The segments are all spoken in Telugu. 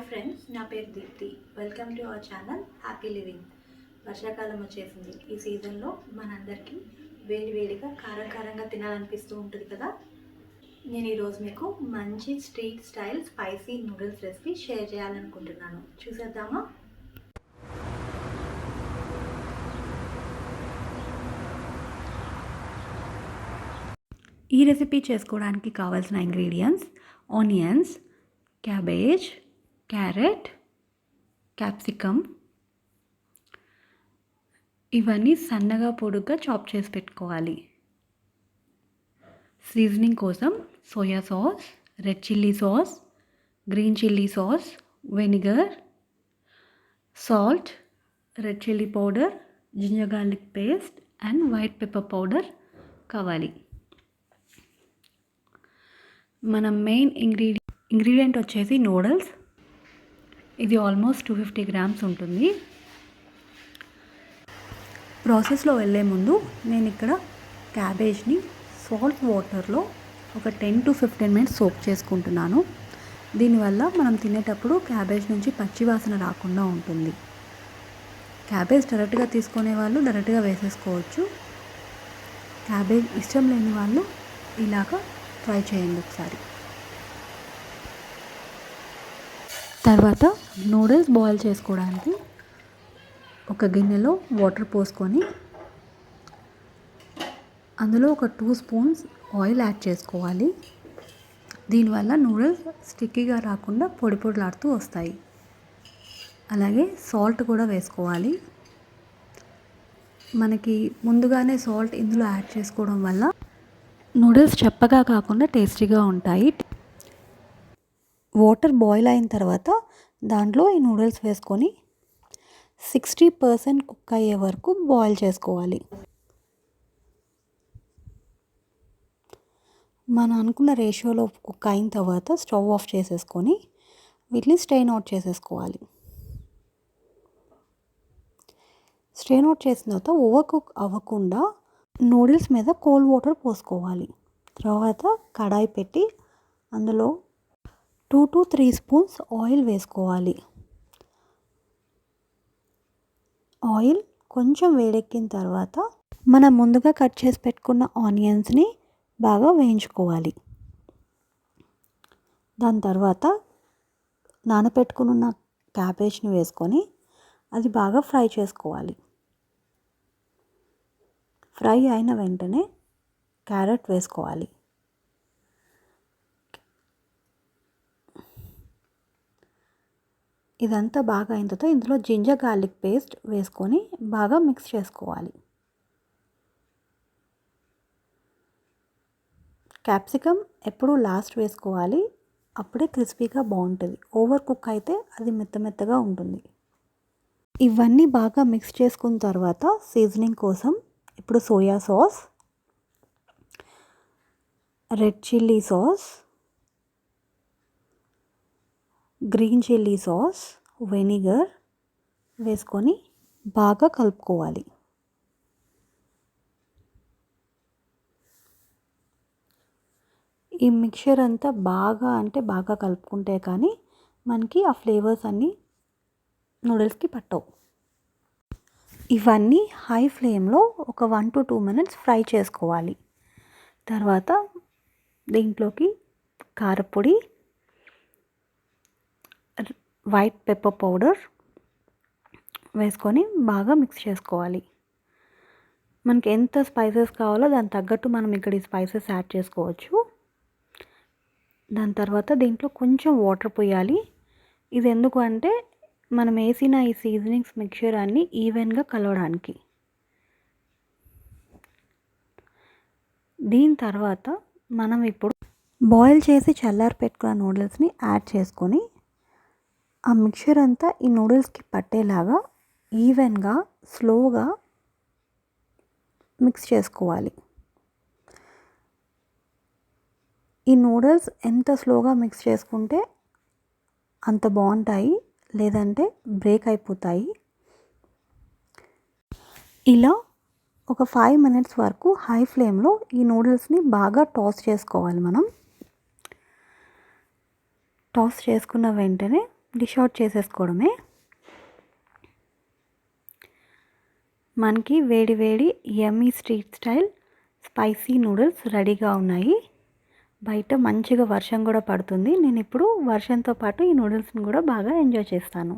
ఫ్రెండ్స్, నా పేరు Deepti. Welcome to our channel happy living. వర్షాకాలం వచ్చేసింది. ఈ సీజన్లో మనందరికీ వేడిగా కారంగా తినాలనిపిస్తూ ఉంటుంది కదా. నేను ఈరోజు మీకు మంచి street style spicy noodles recipe share చేయాలనుకుంటున్నాను. చూసేద్దామా? ఈ రెసిపీ చేసుకోవడానికి కావాల్సిన ingredients: onions, cabbage, carrot, capsicum, ఇవన్నీ సన్నగా పొడుగ్గా చాప్ చేసి పెట్టుకోవాలి. సీజనింగ్ కోసం soya sauce, red chilli sauce, green chilli sauce, vinegar, salt, red chilli powder, ginger garlic paste and white pepper powder కావాలి. మన మెయిన్ ఇంగ్రీడియంట్ వచ్చేసి నూడిల్స్. ఇది ఆల్మోస్ట్ 250 గ్రామ్స్ ఉంటుంది. ప్రాసెస్లో వెళ్ళే ముందు నేను ఇక్కడ క్యాబేజ్ని సాల్ట్ వాటర్లో ఒక 10 to 15 మినిట్స్ సోక్ చేసుకుంటున్నాను. దీనివల్ల మనం తినేటప్పుడు క్యాబేజ్ నుంచి పచ్చి వాసన రాకుండా ఉంటుంది. క్యాబేజ్ డైరెక్ట్గా తీసుకునే వాళ్ళు డైరెక్ట్గా వేసేసుకోవచ్చు. క్యాబేజ్ ఇష్టం లేని వాళ్ళు ఇలాగ ట్రై చేయండి ఒకసారి. తర్వాత నూడిల్స్ బాయిల్ చేసుకోవడానికి ఒక గిన్నెలో వాటర్ పోసుకొని అందులో ఒక 2 స్పూన్స్ ఆయిల్ యాడ్ చేసుకోవాలి. దీనివల్ల నూడిల్స్ స్టిక్కీగా రాకుండా పొడిలాడుతూ వస్తాయి. అలాగే సాల్ట్ కూడా వేసుకోవాలి. మనకి ముందుగానే సాల్ట్ ఇందులో యాడ్ చేసుకోవడం వల్ల నూడిల్స్ చప్పగా కాకుండా టేస్టీగా ఉంటాయి. వాటర్ బాయిల్ అయిన తర్వాత దాంట్లో ఈ నూడిల్స్ వేసుకొని 60% కుక్ అయ్యే వరకు బాయిల్ చేసుకోవాలి. మనం అనుకున్న రేషియోలో కుక్ అయిన తర్వాత స్టవ్ ఆఫ్ చేసేసుకొని వీటిని స్ట్రెయిన్ అవుట్ చేసేసుకోవాలి. స్ట్రెయిన్ అవుట్ చేసిన తర్వాత ఓవర్ కుక్ అవ్వకుండా నూడిల్స్ మీద కోల్డ్ వాటర్ పోసుకోవాలి. తర్వాత కడాయి పెట్టి అందులో 2 to 3 స్పూన్స్ ఆయిల్ వేసుకోవాలి. ఆయిల్ కొంచెం వేడెక్కిన తర్వాత మనం ముందుగా కట్ చేసి పెట్టుకున్న ఆనియన్స్ని బాగా వేయించుకోవాలి. దాని తర్వాత నానబెట్టుకున్న క్యాబేజ్ని వేసుకొని అది బాగా ఫ్రై చేసుకోవాలి. ఫ్రై అయిన వెంటనే క్యారెట్ వేసుకోవాలి. ఇదంతా బాగా అయిన తర్వాత ఇందులో జింజర్ గార్లిక్ పేస్ట్ వేసుకొని బాగా మిక్స్ చేసుకోవాలి. క్యాప్సికమ్ ఎప్పుడూ లాస్ట్ వేసుకోవాలి. అప్పుడే క్రిస్పీగా బాగుంటుంది. ఓవర్ కుక్ అయితే అది మెత్తగా ఉంటుంది. ఇవన్నీ బాగా మిక్స్ చేసుకున్న తర్వాత సీజనింగ్ కోసం ఇప్పుడు soya sauce, red chilli sauce, green chilli sauce, vinegar వేసుకొని బాగా కలుపుకోవాలి. ఈ మిక్చర్ అంతా బాగా కలుపుకుంటే కానీ మనకి ఆ ఫ్లేవర్స్ అన్నీ నూడిల్స్కి పట్టవు. ఇవన్నీ హై ఫ్లేమ్లో ఒక 1 to 2 మినిట్స్ ఫ్రై చేసుకోవాలి. తర్వాత దీంట్లోకి కారపొడి, వైట్ పెప్పర్ పౌడర్ వేసుకొని బాగా మిక్స్ చేసుకోవాలి. మనకి ఎంత స్పైసెస్ కావాలో దానికి తగ్గట్టు మనం ఇక్కడ ఈ స్పైసెస్ యాడ్ చేసుకోవచ్చు. దాని తర్వాత దీంట్లో కొంచెం వాటర్ పోయాలి. ఇది ఎందుకు అంటే మనం వేసిన ఈ సీజనింగ్స్ మిక్చర్ అన్నీ ఈవెన్గా కలవడానికి. దీని తర్వాత మనం ఇప్పుడు బాయిల్ చేసి చల్లారి పెట్టుకున్న నూడిల్స్ని యాడ్ చేసుకొని ఆ మిక్చర్ అంతా ఈ నూడిల్స్కి పట్టేలాగా ఈవెన్గా స్లోగా మిక్స్ చేసుకోవాలి. ఈ నూడిల్స్ ఎంత స్లోగా మిక్స్ చేసుకుంటే అంత బాగుంటాయి, లేదంటే బ్రేక్ అయిపోతాయి. ఇలా ఒక 5 మినిట్స్ వరకు హై ఫ్లేమ్లో ఈ నూడిల్స్ని బాగా టాస్ చేసుకోవాలి. మనం టాస్ చేసుకున్న వెంటనే డిష్ అవుట్ చేసేసుకోవడమే. మనకి వేడి వేడి యమ్మీ స్ట్రీట్ స్టైల్ స్పైసీ నూడిల్స్ రెడీగా ఉన్నాయి. బయట మంచిగా వర్షం కూడా పడుతుంది. నేను ఇప్పుడు వర్షంతో పాటు ఈ నూడిల్స్ని కూడా బాగా ఎంజాయ్ చేస్తాను.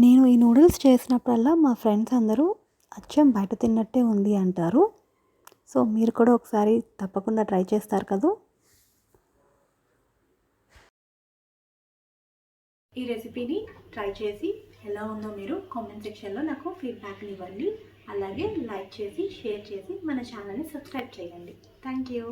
నేను ఈ నూడిల్స్ చేసినప్పుడల్లా మా ఫ్రెండ్స్ అందరూ అచ్చం బయట తిన్నట్టే ఉంది అంటారు. సో మీరు కూడా ఒకసారి తప్పకుండా ట్రై చేస్తారు కదా. ఈ రెసిపీని ట్రై చేసి ఎలా ఉందో మీరు కామెంట్ సెక్షన్లో నాకు ఫీడ్బ్యాక్ని ఇవ్వండి. అలాగే లైక్ చేసి షేర్ చేసి మన ఛానల్ని సబ్స్క్రైబ్ చేయండి. Thank you.